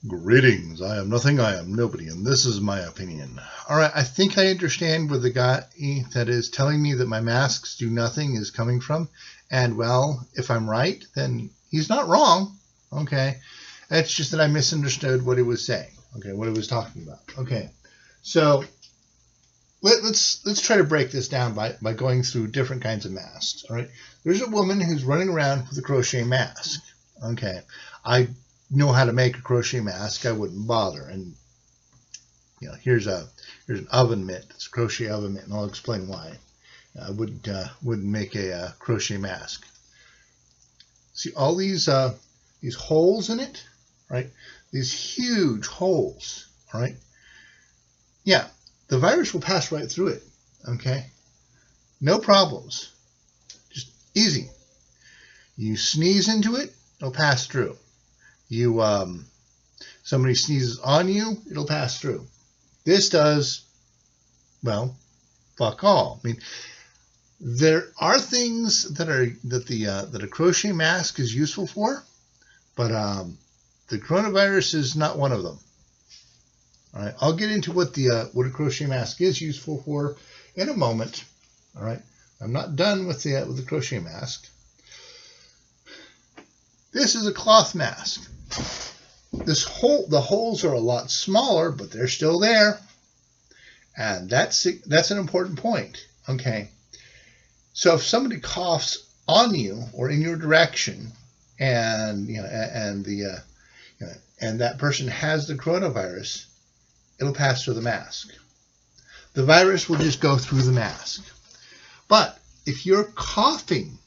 Greetings, I am nothing, I am nobody, and this is my opinion. Alright, I think I understand where the guy that is telling me that my masks do nothing is coming from. And well, if I'm right, then he's not wrong. Okay. It's just that I misunderstood what he was saying. Okay, what he was talking about. Okay. So let's try to break this down by going through different kinds of masks. All right. There's a woman who's running around with a crochet mask. Okay. I know how to make a crochet mask. I wouldn't bother. And here's an oven mitt. It's a crochet oven mitt, and I'll explain why. I wouldn't make a crochet mask. See all these holes in it, right? These huge holes, all right? Yeah, the virus will pass right through it. Okay, no problems. Just easy. You sneeze into it, it'll pass through. Somebody sneezes on you, it'll pass through. This does, well, fuck all. I mean, there are things that a crochet mask is useful for, but the coronavirus is not one of them. All right, I'll get into what a crochet mask is useful for in a moment. All right, I'm not done with the crochet mask. This is a cloth mask. The holes are a lot smaller, but they're still there, and that's an important point. Okay, so if somebody coughs on you or in your direction, and and that person has the coronavirus, it'll pass through the mask. The virus will just go through the mask. But if you're coughing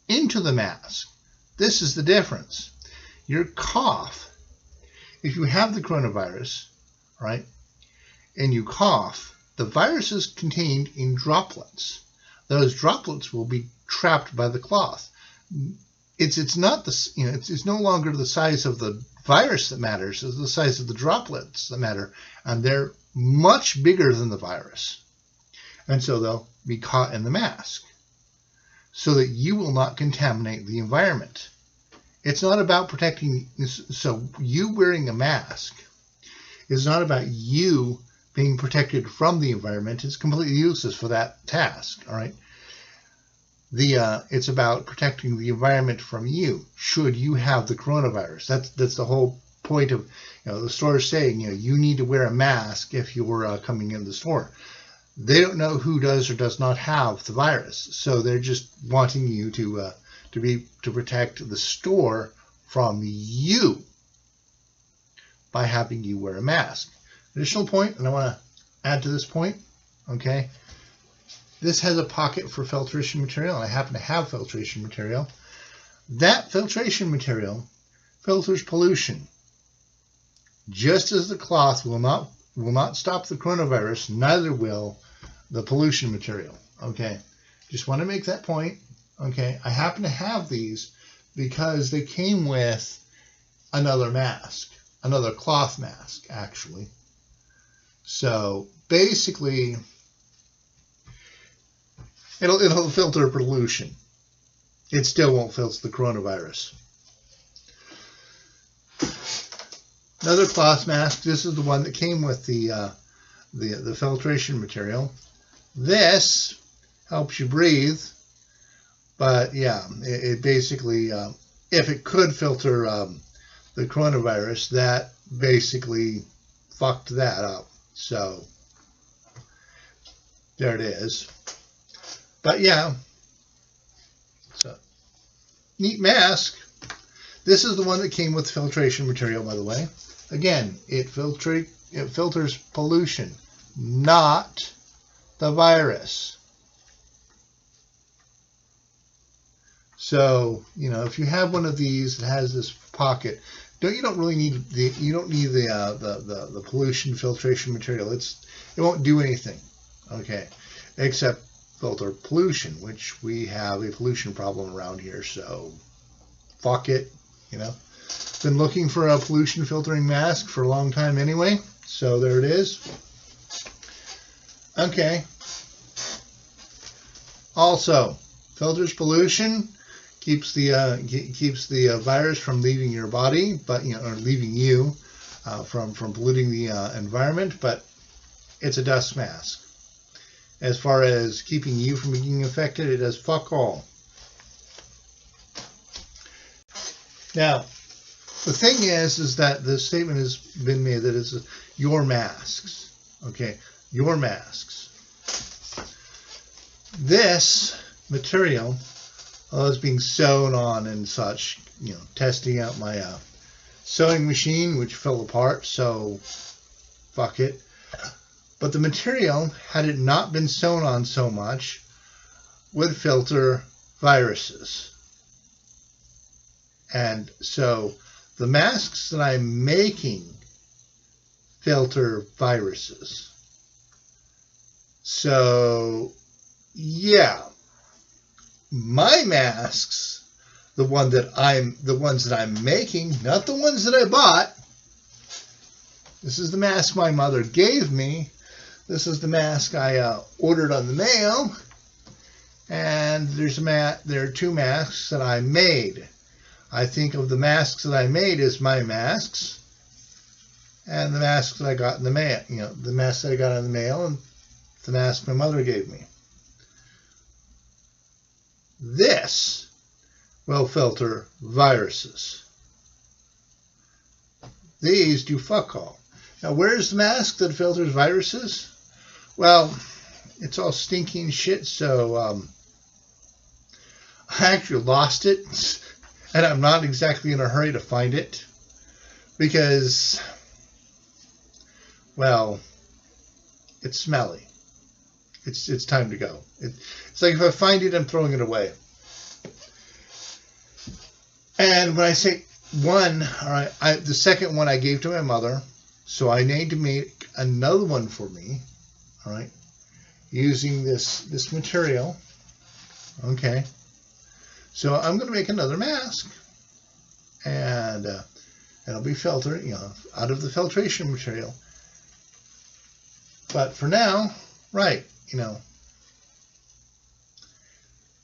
into the mask, this is the difference. Your cough, if you have the coronavirus, right, and you cough, the virus is contained in droplets. Those droplets will be trapped by the cloth. It's not it's no longer the size of the virus that matters, it's the size of the droplets that matter, and they're much bigger than the virus. And so they'll be caught in the mask so that you will not contaminate the environment. It's not about protecting. So you wearing a mask is not about you being protected from the environment. It's completely useless for that task. All right. It's about protecting the environment from you should you have the coronavirus. That's the whole point of the store saying you need to wear a mask if you were coming in the store. They don't know who does or does not have the virus, so they're just wanting you to protect the store from you by having you wear a mask. Additional point, and I want to add to this point. Okay. This has a pocket for filtration material, and I happen to have filtration material. That filtration material filters pollution. Just as the cloth will not stop the coronavirus, neither will the pollution material. Okay, just want to make that point. Okay, I happen to have these because they came with another mask, another cloth mask, actually. So basically, it'll filter pollution. It still won't filter the coronavirus. Another cloth mask. This is the one that came with the filtration material. This helps you breathe, but yeah, it basically, if it could filter the coronavirus, that basically fucked that up. So there it is. But yeah, so neat mask. This is the one that came with filtration material, by the way. Again, it filters pollution, not the virus. So if you have one of these that has this pocket, you don't need the pollution filtration material. It won't do anything, okay, except filter pollution, which we have a pollution problem around here. So fuck it, Been looking for a pollution filtering mask for a long time anyway. So there it is. Okay. Also, filters pollution, keeps the virus from leaving your body, or leaving you, from polluting the environment, but it's a dust mask. As far as keeping you from being infected, it does fuck all. Now, the thing is that the statement has been made that it's your masks. Okay, your masks. This material is being sewn on and such, testing out my sewing machine, which fell apart, so fuck it. But the material, had it not been sewn on so much, would filter viruses. And so the masks that I'm making filter viruses. So, yeah, my masks, the ones that I'm making, not the ones that I bought. This is the mask my mother gave me. This is the mask I ordered on the mail. And there are two masks that I made. I think of the masks that I made as my masks, and the masks that I got in the mail, the masks that I got in the mail, and the mask my mother gave me. This will filter viruses. These do fuck all. Now, where's the mask that filters viruses? Well, it's all stinking shit, so I actually lost it. And I'm not exactly in a hurry to find it because, well, it's smelly. It's time to go. It's like if I find it, I'm throwing it away. And when I say one, all right, the second one I gave to my mother, so I need to make another one for me, all right, using this material, okay. So I'm going to make another mask, and it'll be filtered, out of the filtration material. But for now, right,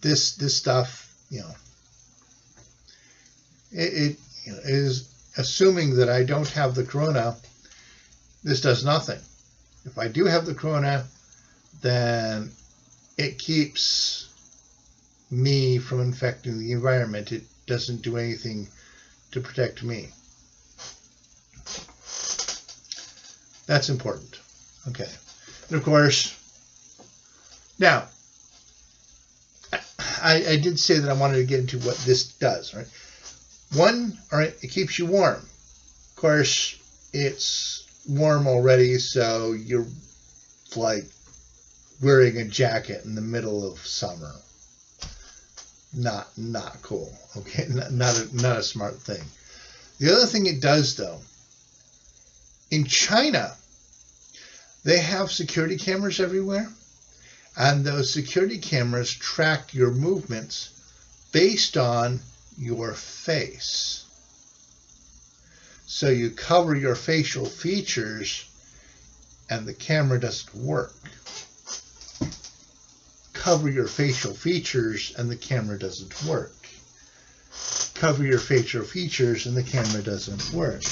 this stuff, it is assuming that I don't have the corona. This does nothing. If I do have the corona, then it keeps me from infecting the environment. It doesn't do anything to protect me. That's important. Okay. And of course, now, I did say that I wanted to get into what this does, right? One, all right, it keeps you warm. Of course, it's warm already, so you're like wearing a jacket in the middle of summer. Not cool. Okay, not a smart thing. The other thing it does, though, in China, they have security cameras everywhere, and those security cameras track your movements based on your face. So you cover your facial features, and the camera doesn't work. Cover your facial features and the camera doesn't work. Cover your facial features and the camera doesn't work.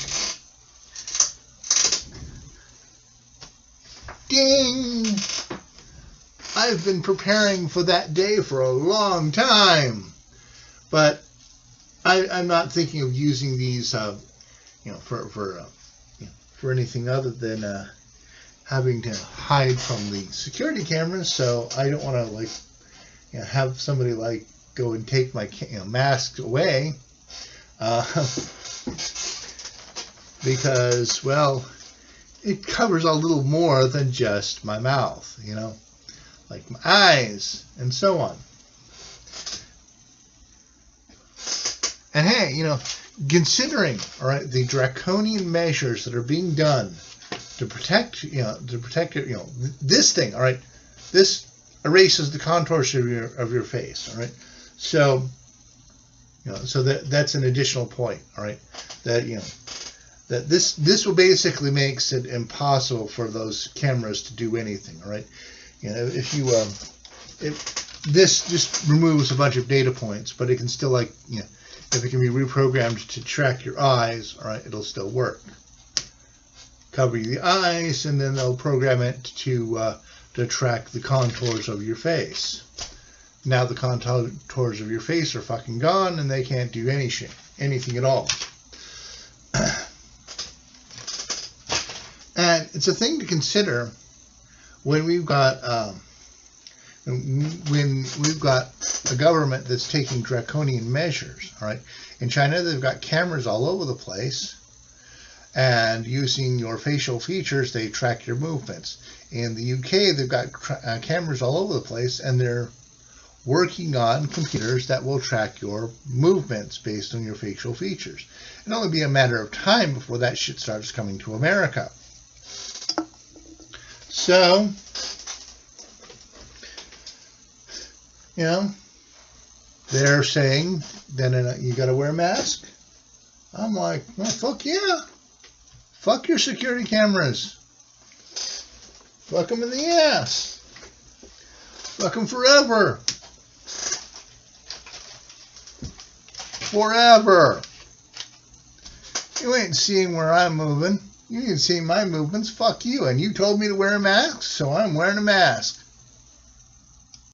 Ding! I've been preparing for that day for a long time, but I'm not thinking of using these, for anything other than having to hide from the security cameras. So I don't want to have somebody go and take my mask away, because, well, it covers a little more than just my mouth, like my eyes and so on. And hey, considering, all right, the draconian measures that are being done to protect this thing, all right, this erases the contours of your face, all right. So, so that's an additional point, all right, that that this will basically makes it impossible for those cameras to do anything, all right. If this just removes a bunch of data points, but it can still if it can be reprogrammed to track your eyes, all right, it'll still work. cover the eyes, and then they'll program it to track the contours of your face. Now the contours of your face are fucking gone, and they can't do anything at all. And it's a thing to consider when we've got a government that's taking draconian measures. All right, in China they've got cameras all over the place, and using your facial features they track your movements. In the UK they've got cameras all over the place, and they're working on computers that will track your movements based on your facial features. It'll only be a matter of time before that shit starts coming to America. So, you know, they're saying, then you got to wear a mask. I'm like, well, fuck yeah. Fuck your security cameras. Fuck them in the ass. Fuck them forever. Forever. You ain't seeing where I'm moving. You ain't seeing my movements. Fuck you. And you told me to wear a mask, so I'm wearing a mask.